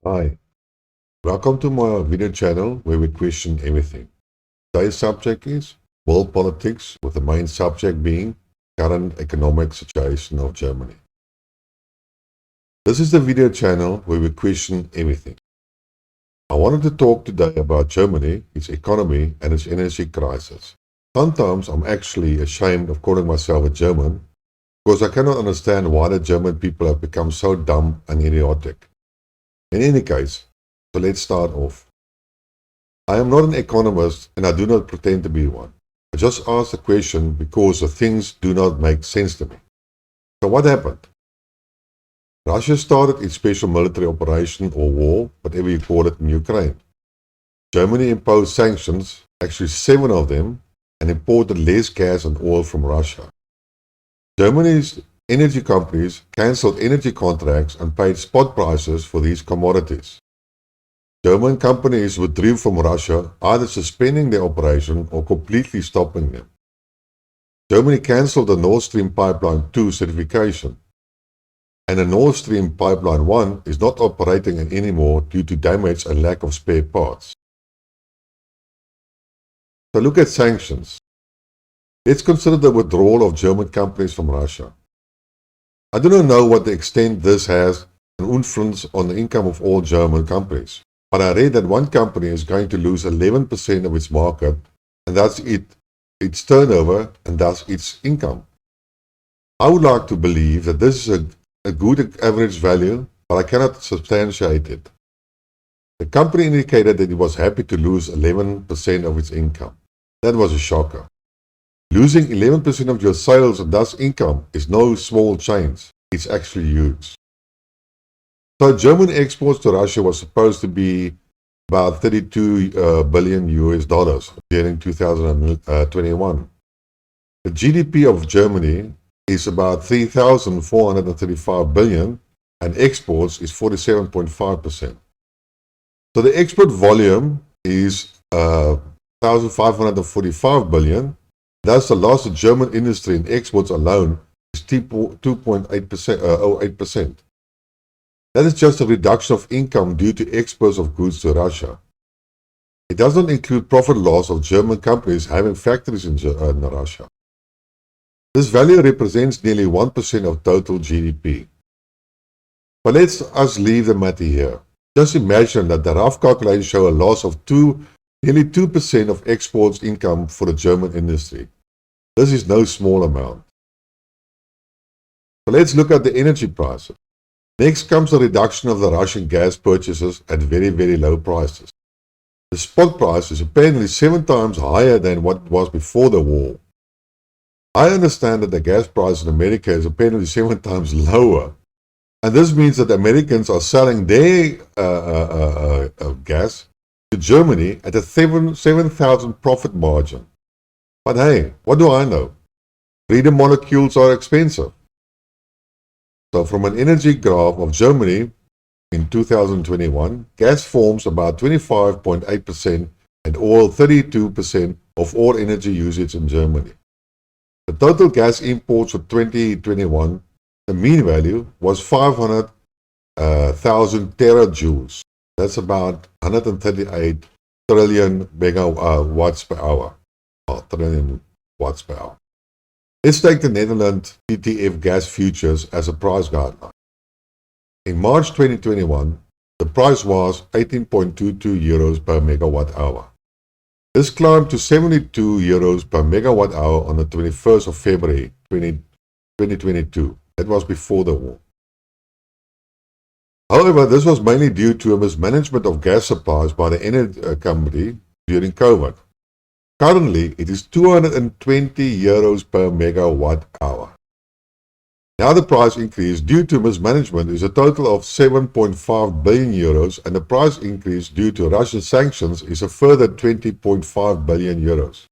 Hi, welcome to my video channel where we question everything. Today's subject is world politics, with the main subject being current economic situation of Germany. This is the video channel where we question everything. I wanted to talk today about Germany, its economy, and its energy crisis. Sometimes I'm actually ashamed of calling myself a German because I cannot understand why the German people have become so dumb and idiotic. In any case, so let's start off. I am not an economist and I do not pretend to be one. I just ask the question because the things do not make sense to me. So what happened? Russia started its special military operation or war, whatever you call it, in Ukraine. Germany imposed sanctions, actually 7 of them, and imported less gas and oil from Russia. Germany's energy companies cancelled energy contracts and paid spot prices for these commodities. German companies withdrew from Russia, either suspending their operation or completely stopping them. Germany cancelled the Nord Stream Pipeline 2 certification, and the Nord Stream Pipeline 1 is not operating anymore due to damage and lack of spare parts. So look at sanctions. Let's consider the withdrawal of German companies from Russia. I do not know what the extent this has an influence on the income of all German companies, but I read that one company is going to lose 11% of its market, and that's its turnover, and thus its income. I would like to believe that this is a good average value, but I cannot substantiate it. The company indicated that it was happy to lose 11% of its income. That was a shocker. Losing 11% of your sales and thus income is no small change. It's actually huge. So German exports to Russia was supposed to be about 32 billion US dollars during 2021. The GDP of Germany is about 3,435 billion and exports is 47.5%. So the export volume is 1,545 billion. Thus, the loss of German industry in exports alone is 2.8%. That is just a reduction of income due to exports of goods to Russia. It does not include profit loss of German companies having factories in Russia. This value represents nearly 1% of total GDP. But let's us leave the matter here. Just imagine that the rough calculations show a loss of nearly 2% of exports income for the German industry. This is no small amount. So let's look at the energy prices. Next comes the reduction of the Russian gas purchases at very, very low prices. The spot price is apparently 7 times higher than what it was before the war. I understand that the gas price in America is apparently 7 times lower. And this means that Americans are selling their gas to Germany at a 7,000 profit margin. But hey, what do I know? Freedom molecules are expensive. So from an energy graph of Germany in 2021, gas forms about 25.8% and oil 32% of all energy usage in Germany. The total gas imports for 2021, the mean value was 500,000 terajoules. That's about 138 trillion megawatts per hour. Trillion watts per hour. Let's take the Netherlands TTF gas futures as a price guideline. In March 2021, the price was 18.22 euros per megawatt hour. This climbed to 72 euros per megawatt hour on the 21st of February 2022. That was before the war. However, this was mainly due to a mismanagement of gas supplies by the energy company during COVID. Currently, it is 220 euros per megawatt hour. Now the price increase due to mismanagement is a total of 7.5 billion euros, and the price increase due to Russian sanctions is a further 20.5 billion euros.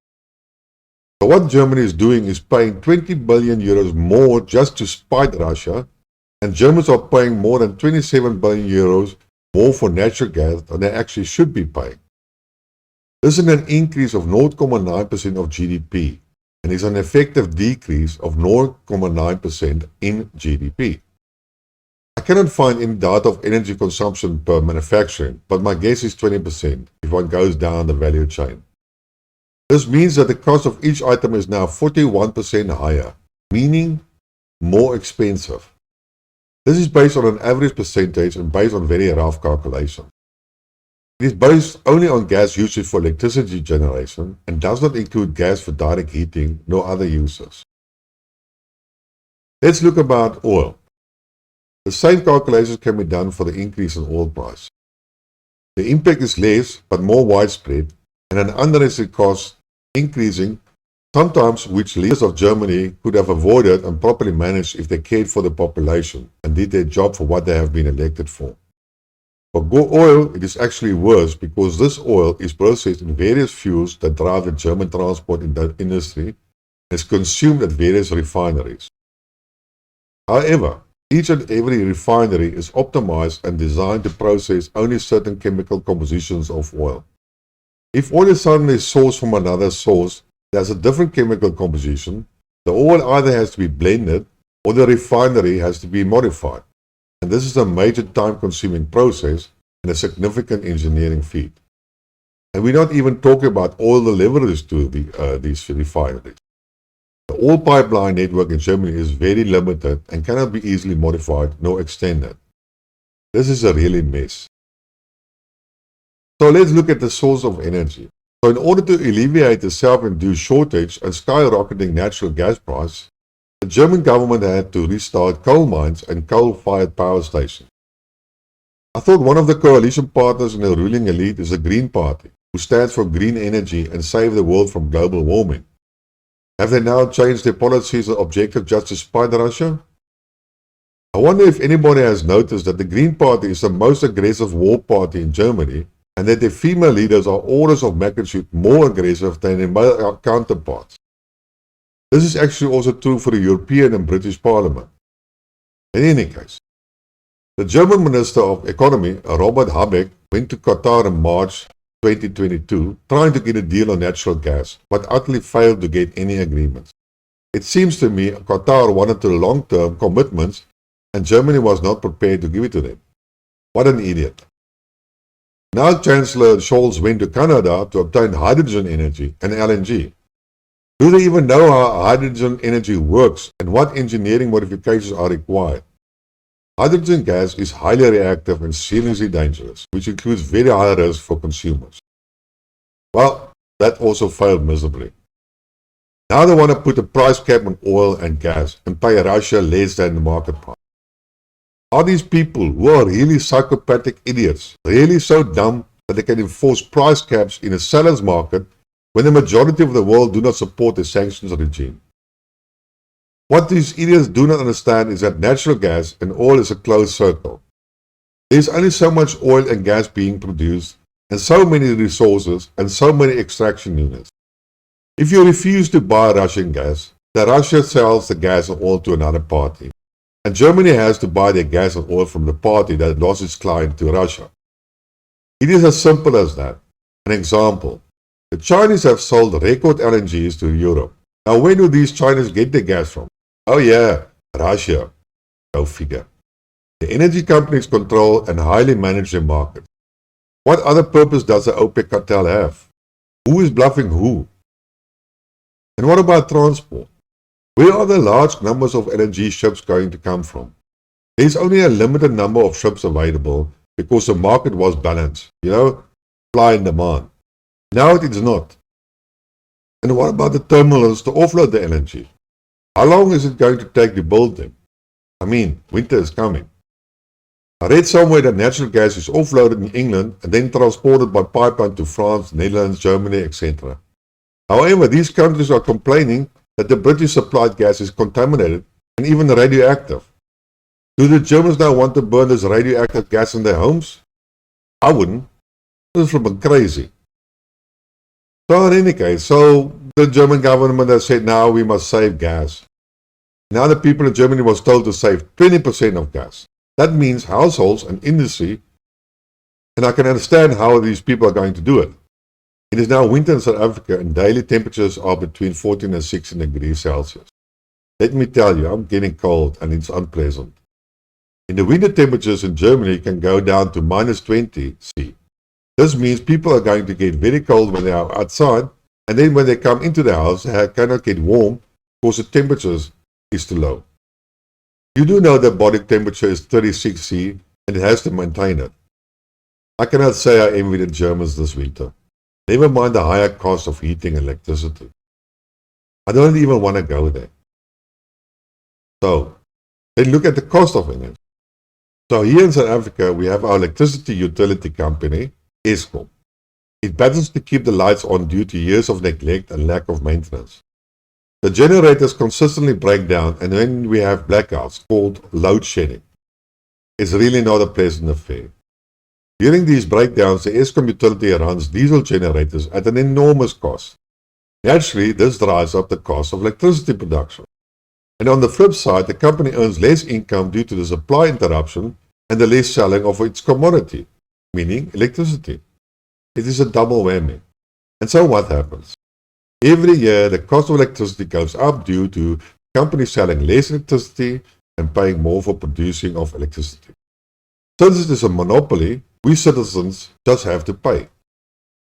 So what Germany is doing is paying 20 billion euros more just to spite Russia, and Germans are paying more than 27 billion euros more for natural gas than they actually should be paying. This is an increase of 0.9% of GDP and is an effective decrease of 0.9% in GDP. I cannot find any data of energy consumption per manufacturing, but my guess is 20% if one goes down the value chain. This means that the cost of each item is now 41% higher, meaning more expensive. This is based on an average percentage and based on very rough calculations. It is based only on gas usage for electricity generation and does not include gas for direct heating nor other uses. Let's look about oil. The same calculations can be done for the increase in oil price. The impact is less but more widespread and an unnecessary cost increasing, sometimes which leaders of Germany could have avoided and properly managed if they cared for the population and did their job for what they have been elected for. For oil, it is actually worse because this oil is processed in various fuels that drive the German transport industry and is consumed at various refineries. However, each and every refinery is optimized and designed to process only certain chemical compositions of oil. If oil is suddenly sourced from another source that has a different chemical composition, the oil either has to be blended or the refinery has to be modified. And this is a major time-consuming process and a significant engineering feat. And we're not even talking about oil deliveries to these refineries. The oil pipeline network in Germany is very limited and cannot be easily modified nor extended. This is a really mess. So let's look at the source of energy. So in order to alleviate the self-induced shortage and skyrocketing natural gas price, the German government had to restart coal mines and coal-fired power stations. I thought one of the coalition partners in the ruling elite is the Green Party, who stands for green energy and save the world from global warming. Have they now changed their policies and objective just to spite Russia? I wonder if anybody has noticed that the Green Party is the most aggressive war party in Germany and that their female leaders are orders of magnitude more aggressive than their male counterparts. This is actually also true for the European and British Parliament. In any case, the German Minister of Economy, Robert Habeck, went to Qatar in March 2022 trying to get a deal on natural gas, but utterly failed to get any agreements. It seems to me Qatar wanted the long-term commitments and Germany was not prepared to give it to them. What an idiot. Now Chancellor Scholz went to Canada to obtain hydrogen energy and LNG. Do they even know how hydrogen energy works and what engineering modifications are required? Hydrogen gas is highly reactive and seriously dangerous, which includes very high risk for consumers. Well, that also failed miserably. Now they want to put a price cap on oil and gas and pay Russia less than the market price. Are these people who are really psychopathic idiots really so dumb that they can enforce price caps in a seller's market when the majority of the world do not support the sanctions regime? What these idiots do not understand is that natural gas and oil is a closed circle. There is only so much oil and gas being produced, and so many resources and so many extraction units. If you refuse to buy Russian gas, then Russia sells the gas and oil to another party, and Germany has to buy their gas and oil from the party that lost its client to Russia. It is as simple as that. An example, the Chinese have sold record LNGs to Europe. Now where do these Chinese get their gas from? Oh yeah, Russia. Go figure. The energy companies control and highly manage their markets. What other purpose does the OPEC cartel have? Who is bluffing who? And what about transport? Where are the large numbers of LNG ships going to come from? There is only a limited number of ships available because the market was balanced. Supply and demand. Now it is not. And what about the terminals to offload the LNG? How long is it going to take to build them? Winter is coming. I read somewhere that natural gas is offloaded in England and then transported by pipeline to France, Netherlands, Germany, etc. However, these countries are complaining that the British supplied gas is contaminated and even radioactive. Do the Germans now want to burn this radioactive gas in their homes? I wouldn't. This is flipping crazy. So in any case, the German government has said now we must save gas. Now the people in Germany was told to save 20% of gas. That means households and industry, and I can understand how these people are going to do it. It is now winter in South Africa and daily temperatures are between 14 and 16 degrees Celsius. Let me tell you, I'm getting cold and it's unpleasant. In the winter, temperatures in Germany can go down to -20°C. This means people are going to get very cold when they are outside, and then when they come into the house, they cannot get warm because the temperature is too low. You do know that body temperature is 36°C, and it has to maintain it. I cannot say I envy the Germans this winter. Never mind the higher cost of heating and electricity. I don't even want to go there. So, then look at the cost of energy. So here in South Africa, we have our electricity utility company, Eskom. It battles to keep the lights on due to years of neglect and lack of maintenance. The generators consistently break down, and when we have blackouts called load shedding, it's really not a pleasant affair. During these breakdowns, the Eskom utility runs diesel generators at an enormous cost. Naturally, this drives up the cost of electricity production. And on the flip side, the company earns less income due to the supply interruption and the less selling of its commodity, meaning electricity. It is a double whammy. And so what happens? Every year, the cost of electricity goes up due to companies selling less electricity and paying more for producing of electricity. Since it is a monopoly, we citizens just have to pay.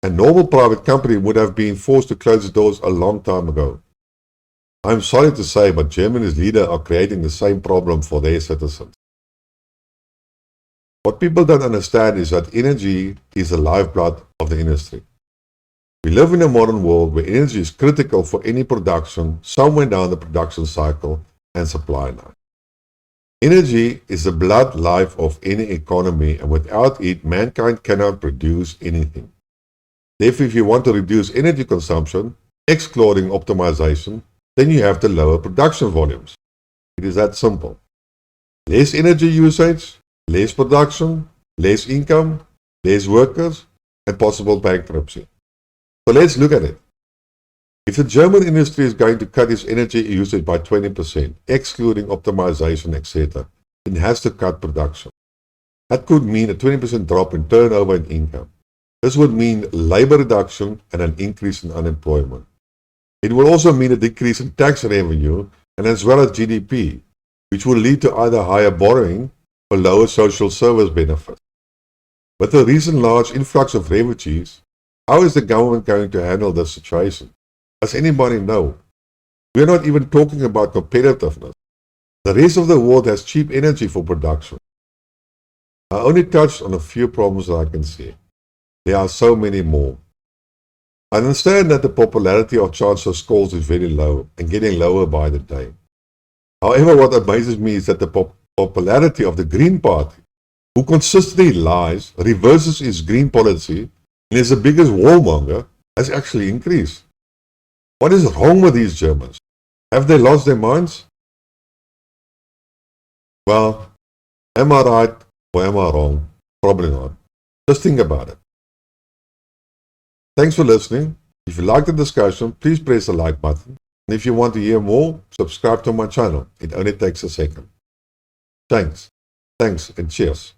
A normal private company would have been forced to close its doors a long time ago. I'm sorry to say, but Germany's leaders are creating the same problem for their citizens. What people don't understand is that energy is the lifeblood of the industry. We live in a modern world where energy is critical for any production, somewhere down the production cycle and supply line. Energy is the blood life of any economy, and without it, mankind cannot produce anything. Therefore, if you want to reduce energy consumption, excluding optimization, then you have to lower production volumes. It is that simple. Less energy usage, less production, less income, less workers, and possible bankruptcy. So let's look at it. If the German industry is going to cut its energy usage by 20%, excluding optimization, etc., then it has to cut production. That could mean a 20% drop in turnover and income. This would mean labor reduction and an increase in unemployment. It will also mean a decrease in tax revenue and as well as GDP, which will lead to either higher borrowing or lower social service benefits. With the recent large influx of refugees, how is the government going to handle this situation? Does anybody know? We are not even talking about competitiveness. The rest of the world has cheap energy for production. I only touched on a few problems that I can see. There are so many more. I understand that the popularity of Chancellor Scholz is very low and getting lower by the day. However, what amazes me is that the popularity of the Green Party, who consistently lies, reverses its green policy, and is the biggest warmonger, has actually increased. What is wrong with these Germans? Have they lost their minds? Well, am I right or am I wrong? Probably not. Just think about it. Thanks for listening. If you like the discussion, please press the like button. And if you want to hear more, subscribe to my channel. It only takes a second. Thanks and cheers.